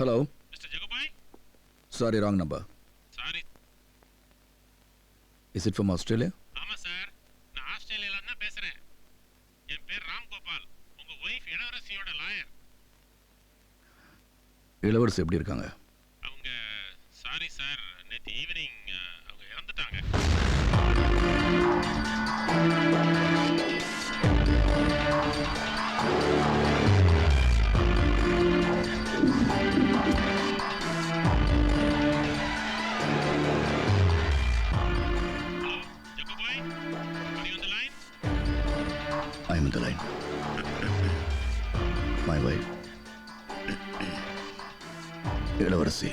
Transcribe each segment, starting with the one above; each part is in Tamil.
Hello. Mr. Jagubai? Sorry, wrong number. Sorry. Is it from Australia? ஆமா சார், நான் ஆஸ்திரேலியால இருந்து பேசுறேன். என் பேர் ராம் கோபால். உங்க வைஃப் இளவரசியோட லாயர். இளவரசி எப்படி இருக்காங்க? அவங்க சாரி சார், நேத்து ஈவினிங் அவங்க இறந்துட்டாங்க. I'm in the line. My wife. இளவரசி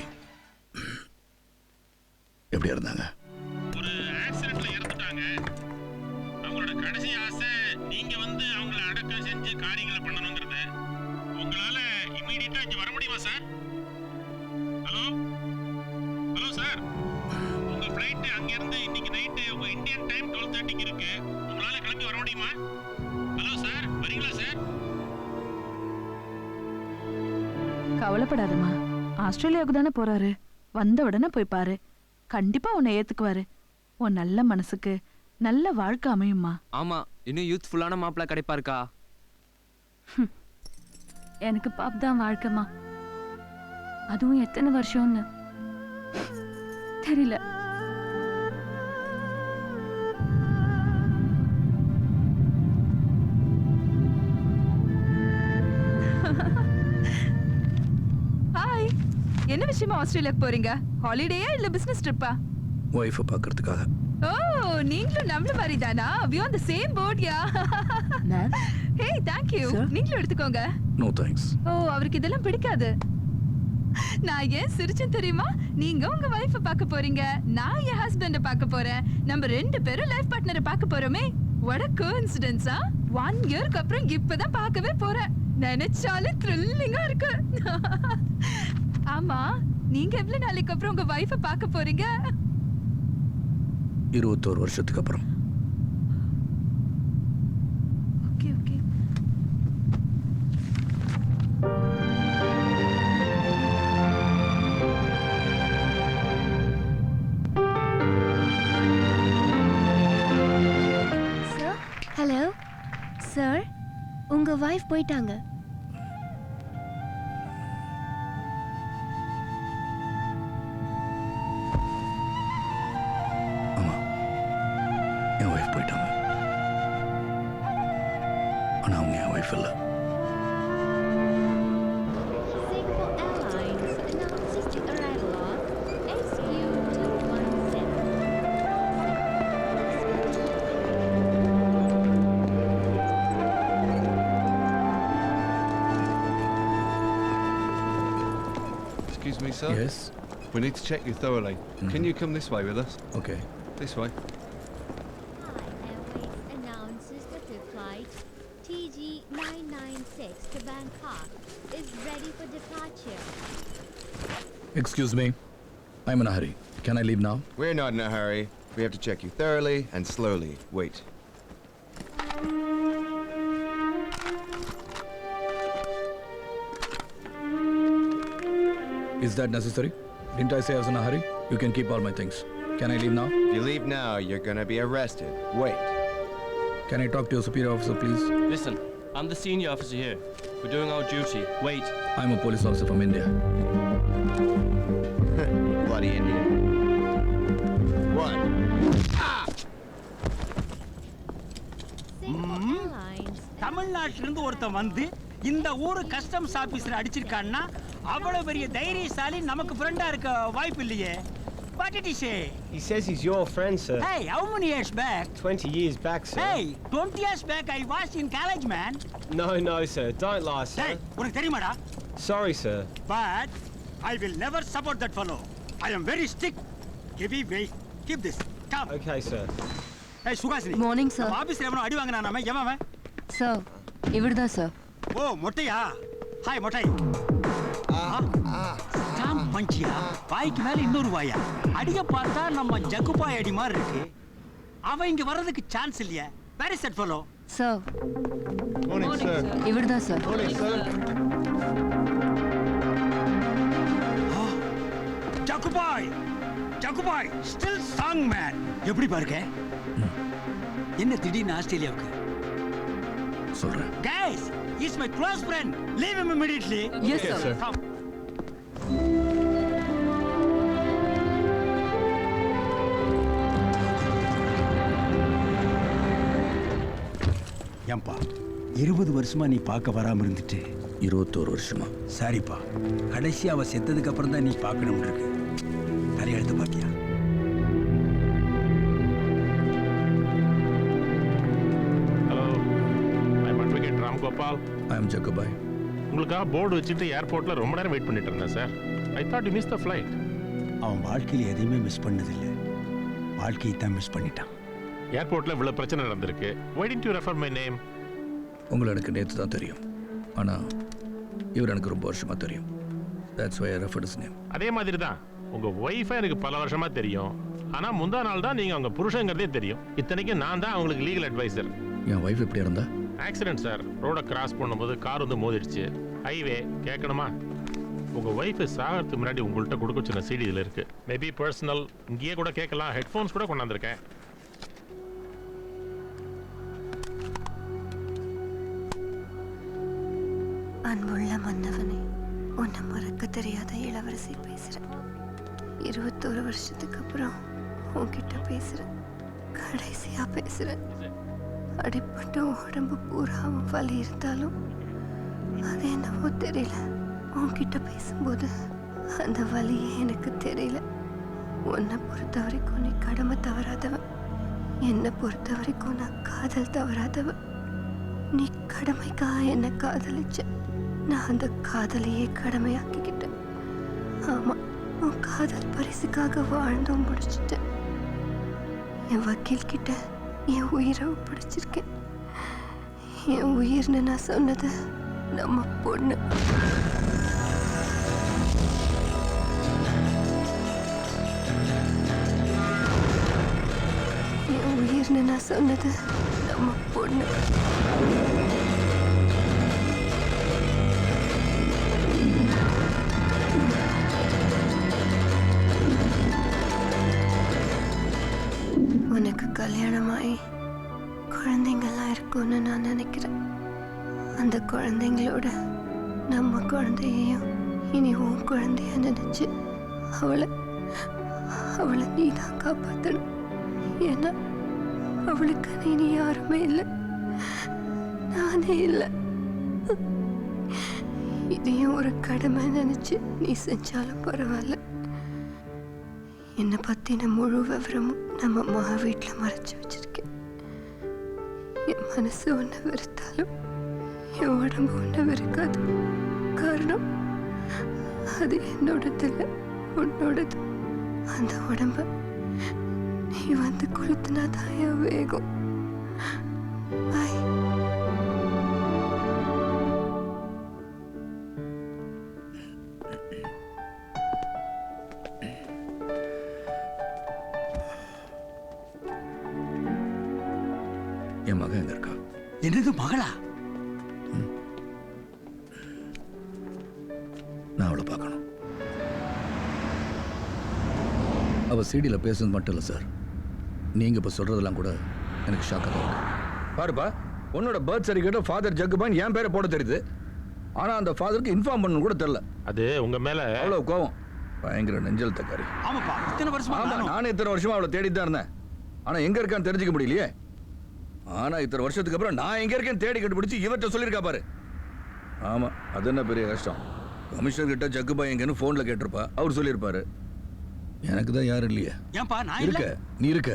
எப்படி இருந்தாங்க? ஒரு ஆக்சிடென்ட்ல இறந்துட்டாங்க. அவங்களோட கடைசி ஆசை நீங்க வந்து அவங்கள அடக்கம் செஞ்சு காரியங்களை பண்ணணுங்கிறது. உங்களால இமிடியேட்டா இங்க வர முடியுமா சார்? ஹலோ ஹலோ சார், உங்க ஃப்ளைட் அங்க இருந்து இன்னைக்கு நைட்டு உங்க இந்தியன் டைம் 12:30 இருக்கு. உங்களால கிளம்பி வர முடியுமா? ஹலோ சார், வரீங்களா சார்? கவலைப்படாதம்மா, ஆஸ்திரேலியாவுக்கு தானே போறாரு. வந்த உடனே போய் பாரு, கண்டிப்பா உன்னை ஏத்துக்குவாரு. உன் நல்ல மனசுக்கு நல்ல வாழ்க்கை அமையுமா. ஆமா, இன்னும் யூத்ஃபுல்லான மாப்பிள்ள கிடைப்பாருக்கா. எனக்கு பாப் தான் வாழ்க்கைமா. அதுவும் எத்தனை வருஷம்னு தெரியல. ஹாய், என்ன விஷயமா ஆஸ்திரேலியாக்கு போறீங்க? ஹாலிடேயா இல்ல பிசினஸ் ட்ரிப்பா? ஒய்ஃபை பார்க்கறதுக்காக. ஓ, நீங்களும் நம்மள மாதிரி தானா? we on the same boat yeah. Hey, thank you. நீங்களும் எடுத்துக்கோங்க. No thanks. ஓ, அவருக்கு இதெல்லாம் பிடிக்காது. நான் ஏன் சிரிச்சேன் தெரியுமா? நீங்க உங்க வைஃப பார்க்க போறீங்க, நான் என் ஹஸ்பண்ட பார்க்க போறேன். நம்ம ரெண்டு பேரும் லைஃப் பார்ட்னரை பார்க்க போறோமே. what a coincidence. 1 இயர்க்கு அப்புறம் இப்பதான் பார்க்கவே போறேன். நினைச்சாலே த்ரில்லிங்கா இருக்கு. ஆமா, நீங்க எவ்வளவு நாளைக்கு அப்புறம் உங்க வைஃப பார்க்க போறீங்க? 21 வருஷத்துக்கு அப்புறம். Okay okay. Sir, hello sir, உங்க வைஃப் போயிட்டாங்க. ஆமா, என் ஒய்ஃப் போயிட்டாங்க. ஆனா அவங்க என் ஒய்ஃப் இல்லை. Singapore Airlines announces the arrival of SQ217. Excuse me, sir. Yes. We need to check you thoroughly. Can you come this way with us? Okay. This way. Thai Airways announces that the flight TG996 to Bangkok is ready for departure. Excuse me. I'm in a hurry. Can I leave now? We're not in a hurry. We have to check you thoroughly and slowly. Wait. Is that necessary? Didn't I say I was in a hurry? You can keep all my things. Can I leave now? If you leave now, you're gonna be arrested. Wait. Can I talk to your superior officer, please? Listen, I'm the senior officer here. We're doing our duty. Wait. I'm a police officer from India. Bloody Indian. What? Singapore Airlines. தமிழ்நாட்டில இருந்து ஒருத்தன் வந்து இந்த ஊரு கஸ்டம்ஸ் ஆபீசர் அடிச்சிருக்கான்னா அவ்வளவு பெரிய தைரியசாலி நமக்கு ஃப்ரெண்டா இருக்க வாய்ப்பு இல்லையே. What did he say? He says he's your friend, sir. Hey, how many years back? 20 years back, sir. Hey, 20 years back I was in college, man. No, sir. Don't lie, sir. Hey, உனக்கு தெரியுமாடா? Sorry, sir. But I will never support that fellow. I am very strict. Give me way. Keep this. Come. Okay, sir. Hey, Suhasini. Morning, sir. ஆபீஸ்ல எவனோ அடி வாங்குனானாமே, எவன்? சார், இவர்தான் சார். ஓ, மொட்டையா? ஹாய் மொட்டை. ஸ்டாம்ப் பஞ்சியா? வாய்க்கு மேல இன்னொரு வாயா? அடிய பார்த்தா நம்ம ஜக்குபாய் அடி மாதிரி இருக்கு. அவன் இங்க வர்றதுக்கு சான்ஸ் இல்லையா? Where is that fellow? Sir. Morning, sir. இவர்தான் sir. Morning, sir. Jaggubhai Jaggubhai still song man. எப்படி பாருங்க என்ன திடீர்னு ஆஸ்திரேலியாவுக்கு? சொல்றேன். Guys, he's my close friend. Leave him immediately. Yes, sir. Come. ஏன்பா 20 வருஷமா நீ பார்க்க வராம இருந்துட்டு 21 வருஷமா. சாரிப்பா, கடைசி அவ செத்ததுக்கு அப்புறம் தான் நீ பார்க்கணும்னு இருக்கு. தலையெழுத்து பாத்தியா? Hello, I'm advocate Ramgopal. I am Jaggubhai. உங்களுக்காக போர்டு வச்சுட்டு ஏர்போர்ட்ல ரொம்ப நேரம் வெயிட் பண்ணிட்டு இருந்தேன் sir. I thought you miss the flight. அவன் வாழ்க்கையில் எதையுமே மிஸ் பண்ணதில்லை, வாழ்க்கையை தான் மிஸ் பண்ணிட்டான். ஏர்போர்ட்ல இவ்வளவு பிரச்சனை நடந்திருக்கு. Why didn't you refer my name? உங்களை எனக்கு நேற்று தான் தெரியும். ஆனால் இவர் எனக்கு ரொம்ப வருஷமா தெரியும். That's why I referred his name. அதே மாதிரி தான் உங்க ஒய்ஃபை எனக்கு பல வருஷமா தெரியும். ஆனா முந்தா நாள் தான் நீங்க அவங்க புருஷங்கிறதே தெரியும். இத்தனைக்கும் நான் தான் அவங்களுக்கு லீகல் அட்வைசர். என் ஒய்ஃப் எப்படி இருந்தா? Accident sir. ரோட கிராஸ் பண்ணும்போது கார் வந்து மோதிடுச்சு. ஹைவே கேட்கணுமா? உங்க ஒய்ஃபை சாகிறதுக்கு முன்னாடி உங்கள்கிட்ட கொடுக்க சின்ன சிடி இதில் இருக்கு. மேபி பர்சனல், இங்கேயே கூட கேட்கலாம். ஹெட்ஃபோன்ஸ் கூட கொண்டாந்துருக்கேன். அன்புள்ள மன்னவனே, உன்னை மறக்க தெரியாத இளவரசி பேசுறேன். 21 வருஷத்துக்கு அப்புறம் உன்கிட்ட பேசுறேன். கடைசியா பேசுறேன். அடிப்பட்ட உடம்பு பூரா வலி இருந்தாலும் அது என்னவோ தெரியல, உன்கிட்ட பேசும்போது அந்த வலியே எனக்கு தெரியல. உன்னை பொறுத்த வரைக்கும் நீ கடமை தவறாதவன், என்னை பொறுத்த வரைக்கும் நான் காதல் தவறாதவன். நீ கடமைக்காக என்னை காதலிச்ச, நான் அந்த காதலையே கடமையாக்கிக்கிட்டேன். ஆமா, உன் காதல் பரிசுக்காக வாழ்ந்தும் முடிச்சிட்டேன். என் வக்கீல் கிட்ட என் உயிரை ஒப்படைச்சிருக்கேன். என் உயிர்னு நான் சொன்னது நம்ம பொண்ணு. என் உயிர்னு நான் சொன்னது நம்ம பொண்ணு. உனக்கு கல்யாணமாயி குழந்தைங்கள்லாம் இருக்கும்னு நான் நினைக்கிறேன். அந்த குழந்தைங்களோட நம்ம குழந்தையையும் இனி உன் குழந்தைய நினைச்சு அவளை நீ தான் காப்பாற்றணும். ஏன்னா அவளுக்கு இனி யாருமே இல்லை, நானே இல்லை. இதையும் ஒரு கடமை நினைச்சு நீ செஞ்சாலும் பரவாயில்ல. என்னை பத்தின முழு விவரமும் நம்ம அம்மா வீட்டில் மறைச்சு வச்சிருக்கேன். என் மனசு ஒன்றை வெறுத்தாலும் என் உடம்பு ஒன்றை வெறுக்காது. காரணம் அது என்னோடது இல்லை, உன்னோடது. அந்த உடம்ப நீ வந்து கொளுத்துனா தான் என் வேகம். பாய். என் மகன் எங்க இருக்கா? என்னது மகளா? நான் அவளை பார்க்கணும். அவ சிடியில பேசுறது மட்டும் இல்லை சார், நீங்க இப்ப சொல்றதெல்லாம் கூட எனக்கு ஷாக்காக தான் இருக்கு. பாருப்பா, உன்னோட பர்த் சர்டிஃபிகேட் ஃபாதர் ஜக்குபான் என் பேரை போட தெரியுது, ஆனா அந்த ஃபாதருக்கு இன்ஃபார்ம் பண்ணணும் கூட தெரியல. அது உங்க மேல அவ்வளவு கோவம், பயங்கர நெஞ்சல் தக்காரி. ஆமாப்பா, இத்தனை வருஷமா நானே இத்தனை வருஷமா அவளை தேடிட்டு தான் இருந்தேன். ஆனா எங்க இருக்கான்னு தெரிஞ்சுக்க முடியலையே. ஆனா இத்தனை வருஷத்துக்கு அப்புறம் நான் எங்க இருக்கேன்னு தேடி கண்டுபிடிச்சு இவர்கிட்ட சொல்லியிருக்கா பாரு. ஆமா, அது என்ன பெரிய கஷ்டம். கமிஷனர் கிட்ட ஜக்குபாய் எங்கன்னு போன்ல கேட்டிருப்பா, அவர் சொல்லியிருப்பாரு. எனக்கு தான் யாரும் இல்லையே. ஏன்பா நான் இருக்க, நீ இருக்க,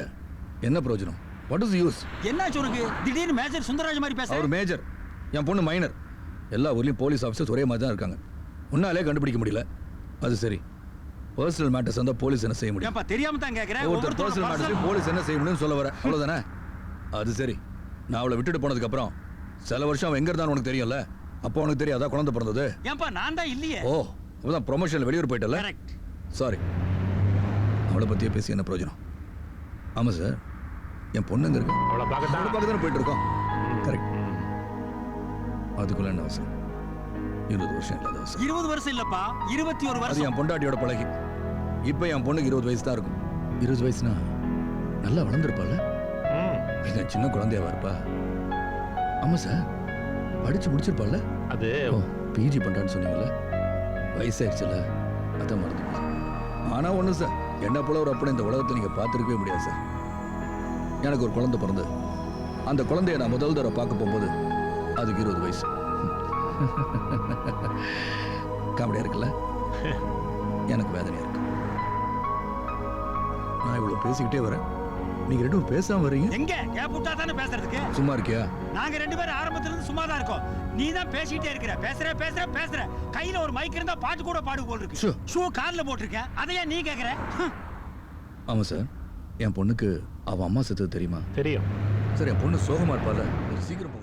என்ன பிரயோஜனம்? What is use? என்னாச்சு உனக்கு? திடீர்னு மேஜர் சுந்தரராஜ் மாதிரி பேச. அவர் மேஜர், என் பொண்ணு மைனர். எல்லா ஊர்லயும் போலீஸ் ஆஃபீஸர்ஸ் ஒரே மாதிரி தான் இருக்காங்க. உன்னாலே கண்டுபிடிக்க முடியல. அது சரி, பர்சனல் மேட்டர்ஸ் வந்தா போலீஸ் என்ன செய்ய முடியும்? ஏன்பா தெரியாம தான் கேக்குறேன். ஒருத்தர் பர்சனல் மேட்டர்ஸ் போலீஸ் என்ன செய்ய முடியும்னு சொல்ல வர, அவ்வளவுதானே? அது சரி, நான் அவளை விட்டுட்டு போனதுக்கு அப்புறம் சில வருஷம் அவன் எங்க இருந்தான்னு உனக்கு தெரியும்ல. அப்போ உனக்கு தெரியாதா குழந்தை பிறந்தது? ஏன்பா நான் தான் இல்லையே. ஓ, அப்பதான் ப்ரொமோஷன்ல வெளியூர் போயிட்டல. சாரி, அவளை பத்தியே பேசி என்ன பிரயோஜனம்? ஆமா சார், என் பொண்ணுங்க இருக்கு, அவளை பார்க்க தானே போயிட்டு இருக்கோம். கரெக்ட். அதுக்குள்ள என்ன அவசரம்? 20 வருஷம் இல்லாத அவசரம். 20 வருஷம் இல்லப்பா, 21 அது வருஷம். என் பொண்டாட்டியோட பழகி இப்போ என் பொண்ணுக்கு 20 வயசு தான் இருக்கும். 20 வயசுனா நல்லா வளர்ந்துருப்பாள். கொஞ்சம் சின்ன குழந்தையாவா இருப்பா. ஆமா சார், படிச்சு முடிச்சிருப்பாள்ல. அது ஓ, பிஜி பண்றான்னு சொன்னீங்கல்ல, வயசாயிடுச்சுல, அதான் மறந்து போச்சு. ஆனா ஒண்ணு சார், என்ன போல ஒரு அப்பனை இந்த உலகத்தை நீங்க பார்த்துருக்கவே முடியாது சார். எனக்கு ஒரு குழந்தை பிறந்து அந்த குழந்தைய நான் முதல் தடவை பார்க்க போகும்போது அதுக்கு 20 வயசு. காமெடியா இருக்குல்ல? எனக்கு வேதனையா இருக்கு. நான் இவ்வளவு பேசிக்கிட்டே வரேன், நீங்க ரெண்டும் பேசாம வர்றீங்க. எங்க கேப் விட்டா தானே பேசுறதுக்கு? சும்மா இருக்கியா? நாங்க 2 பேரும் ஆரம்பத்துல இருந்து சும்மா தான் இருக்கோம். நீ தான் பேசிட்டே இருக்கிற. பேசுற. கையில ஒரு மைக் இருந்தா பாட்டு கூட பாடு போல் இருக்கு. ஷூ கார்ல போட்டிருக்க, அதையா நீ கேக்குற? ஆமா சார், என் பொண்ணுக்கு அவ அம்மா செத்தது தெரியுமா? தெரியும். சார், என் பொண்ணு சோகமா இருப்பால, சீக்கிரம்